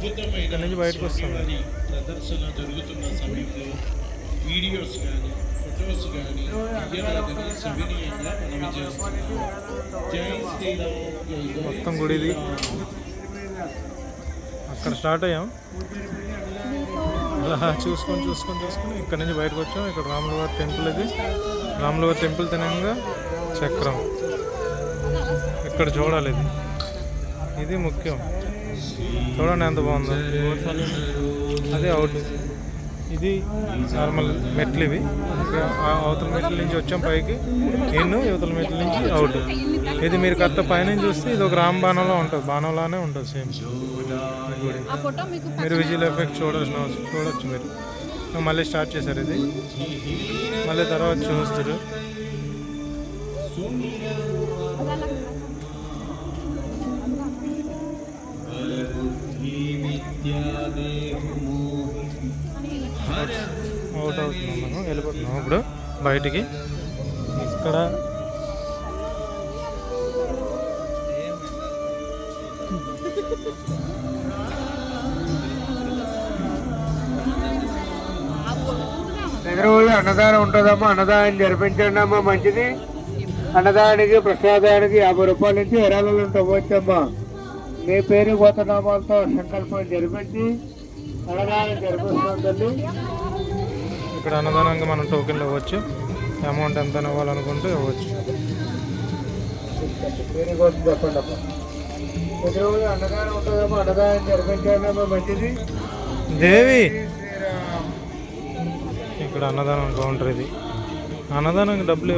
ఇక్కడ నుంచి బయటకు వస్తుంది. ప్రదర్శన జరుగుతున్న సమయంలో వీడియోస్ కానీ ఫొటోస్ కానీ విజయరాజని సవినీయంగా మనవి చేస్తున్నాం. జై శ్రీరామ్. మొత్తం గుడిది అక్కడ స్టార్ట్ అయ్యాం. అలా చూసుకొని ఇక్కడ నుంచి బయటకు వచ్చాం. ఇక్కడ రాములవారి టెంపుల్. ఇది రాములవారి టెంపుల్ తినంగా చక్రం ఇక్కడ చూడాలి. ఇది ముఖ్యం. చూడండి ఎంత బాగుందో. అదే అవుట్. ఇది నార్మల్ మెట్లు. ఇవి అవతల మెట్ల నుంచి వచ్చాం పైకి. యువతల మెట్ల నుంచి అవుట్. ఇది మీరు కరెక్ట్ పైన చూస్తే ఇది ఒక రామ్ బాణంలో ఉంటుంది. బాణంలానే ఉంటుంది సేమ్ గుడి. మీరు విజువల్ ఎఫెక్ట్ చూడొచ్చు మీరు. మళ్ళీ స్టార్ట్ చేశారు. ఇది మళ్ళీ తర్వాత చూస్తారు. అవుట్ అవుతున్నాం. మనం వెళ్ళిపోతున్నాం ఇప్పుడు బయటికి. ఇక్కడ ప్రతిరోజు అన్నదానం ఉంటుందమ్మా. అన్నదానం జరిపించండి అమ్మా. మంచిది. అన్నదానానికి ప్రసాదానికి 50 రూపాయల నుంచి విరాళాలు ఇవ్వచ్చమ్మా. మీ పేరు గోతనామాలతో సంకల్పం జరిపించి అన్నదానం జరిపిస్తాం తల్లి. ఇక్కడ అన్నదానంగా మనం టోకెన్లు ఇవ్వచ్చు. అమౌంట్ ఎంత ఇవ్వాలనుకుంటే ఇవ్వచ్చు. పేరు కోసం చెప్పండి అమ్మా. ప్రతిరోజు అన్నదానం ఉంటుందమ్మా. అన్నదానం జరిపించండి అమ్మా. మంచిది. దేవి ఇక్కడ అన్నదానం కౌంటర్. ఇది అన్నదానానికి డబ్బులు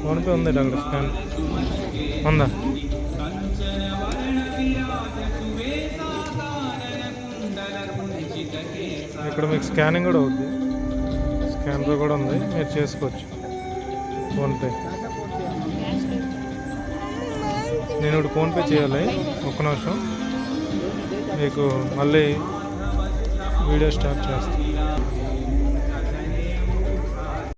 ఫోన్పే ఉంది. అక్కడ స్కాన్ ఉందా? ఇక్కడ మీకు స్కానింగ్ కూడా అవుద్ది. స్కానర్ కూడా ఉంది, మీరు చేసుకోవచ్చు ఫోన్పే. నేను ఇప్పుడు ఫోన్పే చేయాలి. ఒక్క నిమిషం మీకు మళ్ళీ వీడియో స్టార్ట్ చేస్తాను.